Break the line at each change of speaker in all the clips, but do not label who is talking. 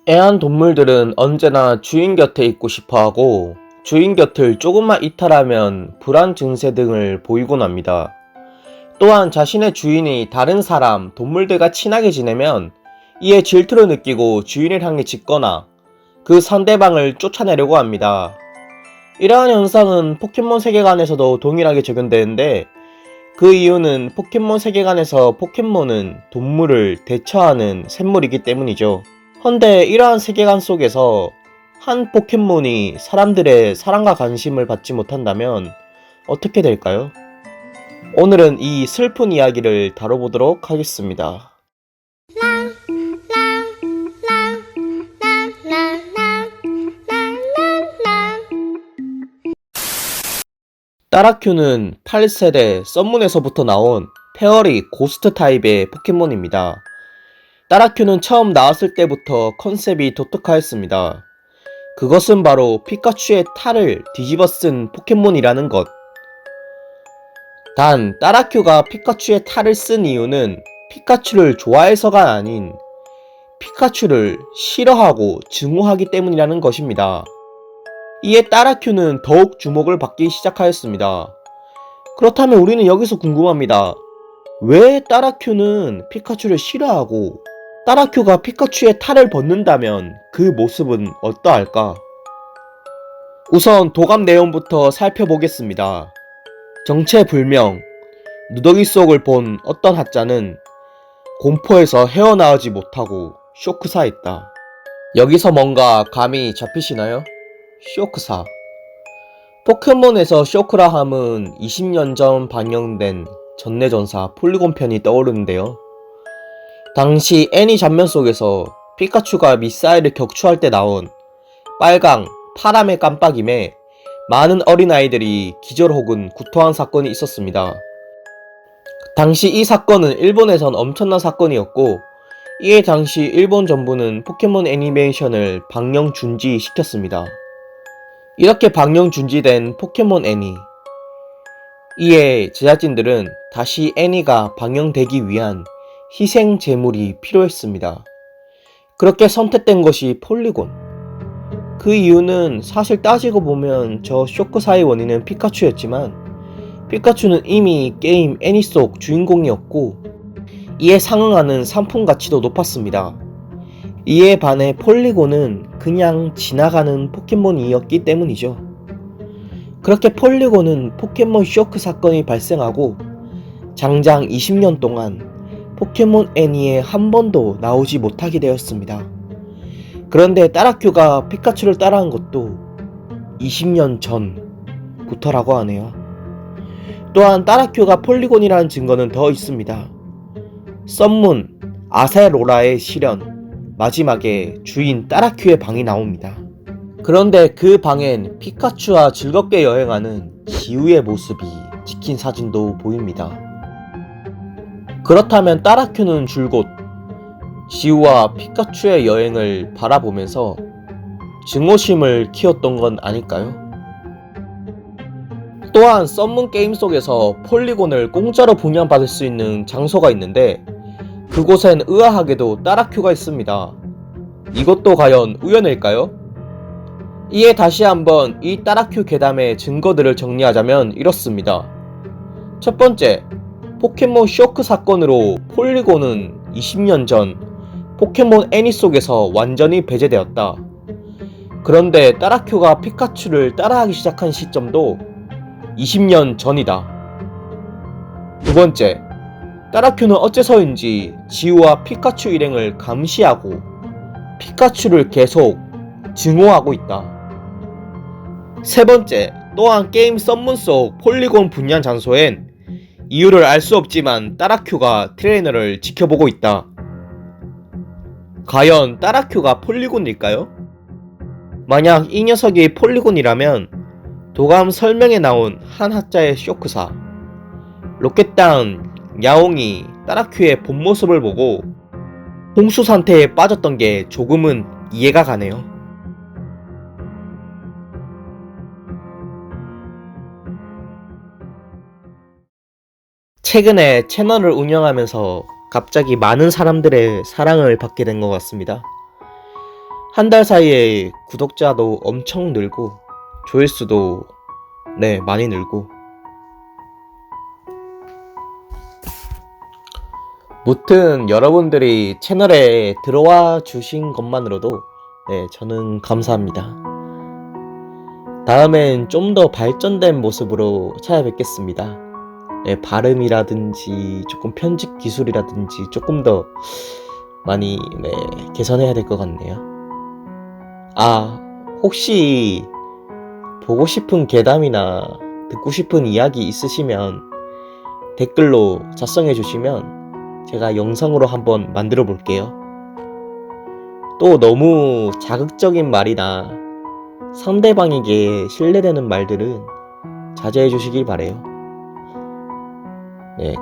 애완동물들은 언제나 주인 곁에 있고 싶어하고 주인 곁을 조금만 이탈하면 불안 증세 등을 보이곤 합니다. 또한 자신의 주인이 다른 사람, 동물들과 친하게 지내면 이에 질투를 느끼고 주인을 향해 짖거나 그 상대방을 쫓아내려고 합니다. 이러한 현상은 포켓몬 세계관에서도 동일하게 적용되는데 그 이유는 포켓몬 세계관에서 포켓몬은 동물을 대처하는 생물이기 때문이죠. 헌데 이러한 세계관 속에서 한 포켓몬이 사람들의 사랑과 관심을 받지 못한다면 어떻게 될까요? 오늘은 이 슬픈 이야기를 다뤄보도록 하겠습니다. 따라큐는 8세대 썬문에서부터 나온 페어리 고스트 타입의 포켓몬입니다. 따라큐는 처음 나왔을 때부터 컨셉이 독특하였습니다. 그것은 바로 피카츄의 탈을 뒤집어 쓴 포켓몬이라는 것. 단, 따라큐가 피카츄의 탈을 쓴 이유는 피카츄를 좋아해서가 아닌 피카츄를 싫어하고 증오하기 때문이라는 것입니다. 이에 따라큐는 더욱 주목을 받기 시작하였습니다. 그렇다면 우리는 여기서 궁금합니다. 왜 따라큐는 피카츄를 싫어하고 따라큐가 피카츄의 탈을 벗는다면 그 모습은 어떠할까? 우선 도감 내용부터 살펴보겠습니다. 정체불명, 누더기 속을 본 어떤 하자는 공포에서 헤어나오지 못하고 쇼크사했다. 여기서 뭔가 감이 잡히시나요? 쇼크사. 포켓몬에서 쇼크라 함은 20년 전 방영된 전내전사 폴리곤 편이 떠오르는데요. 당시 애니 장면 속에서 피카츄가 미사일을 격추할 때 나온 빨강, 파람의 깜빡임에 많은 어린아이들이 기절 혹은 구토한 사건이 있었습니다. 당시 이 사건은 일본에선 엄청난 사건이었고 이에 당시 일본 정부는 포켓몬 애니메이션을 방영 중지시켰습니다. 이렇게 방영 중지된 포켓몬 애니. 이에 제작진들은 다시 애니가 방영되기 위한 희생 제물이 필요했습니다. 그렇게 선택된 것이 폴리곤. 그 이유는 사실 따지고 보면 저 쇼크사의 원인은 피카츄였지만 피카츄는 이미 게임 애니 속 주인공이었고 이에 상응하는 상품 가치도 높았습니다. 이에 반해 폴리곤은 그냥 지나가는 포켓몬이었기 때문이죠. 그렇게 폴리곤은 포켓몬 쇼크 사건이 발생하고 장장 20년 동안 포켓몬 애니에 한 번도 나오지 못하게 되었습니다. 그런데 따라큐가 피카츄를 따라한 것도 20년 전부터라고 하네요. 또한 따라큐가 폴리곤이라는 증거는 더 있습니다. 썬문, 아세로라의 실현, 마지막에 주인 따라큐의 방이 나옵니다. 그런데 그 방엔 피카츄와 즐겁게 여행하는 지우의 모습이 찍힌 사진도 보입니다. 그렇다면 따라큐는 줄곧 지우와 피카츄의 여행을 바라보면서 증오심을 키웠던 건 아닐까요? 또한 썬문 게임 속에서 폴리곤을 공짜로 분양받을 수 있는 장소가 있는데 그곳엔 의아하게도 따라큐가 있습니다. 이것도 과연 우연일까요? 이에 다시 한번 이 따라큐 괴담의 증거들을 정리하자면 이렇습니다. 첫 번째, 포켓몬 쇼크 사건으로 폴리곤은 20년 전 포켓몬 애니 속에서 완전히 배제되었다. 그런데 따라큐가 피카츄를 따라하기 시작한 시점도 20년 전이다. 두 번째, 따라큐는 어째서인지 지우와 피카츄 일행을 감시하고 피카츄를 계속 증오하고 있다. 세 번째, 또한 게임 썬문 속 폴리곤 분양 장소엔 이유를 알 수 없지만 따라큐가 트레이너를 지켜보고 있다. 과연 따라큐가 폴리곤일까요? 만약 이 녀석이 폴리곤이라면 도감 설명에 나온 한 하자의 쇼크사, 로켓다운 야옹이 따라큐의 본 모습을 보고 홍수 상태에 빠졌던 게 조금은 이해가 가네요. 최근에 채널을 운영하면서 갑자기 많은 사람들의 사랑을 받게 된 것 같습니다. 한 달 사이에 구독자도 엄청 늘고 조회수도 많이 늘고, 무튼 여러분들이 채널에 들어와 주신 것만으로도 저는 감사합니다. 다음엔 좀 더 발전된 모습으로 찾아뵙겠습니다. 발음이라든지 조금 편집 기술이라든지 조금 더 많이 개선해야 될 것 같네요. 혹시 보고 싶은 괴담이나 듣고 싶은 이야기 있으시면 댓글로 작성해 주시면 제가 영상으로 한번 만들어 볼게요. 또 너무 자극적인 말이나 상대방에게 신뢰되는 말들은 자제해 주시길 바래요.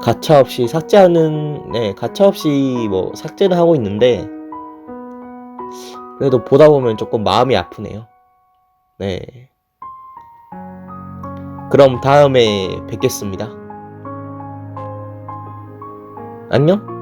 가차없이 삭제는 하고 있는데, 그래도 보다 보면 조금 마음이 아프네요. 그럼 다음에 뵙겠습니다. 안녕?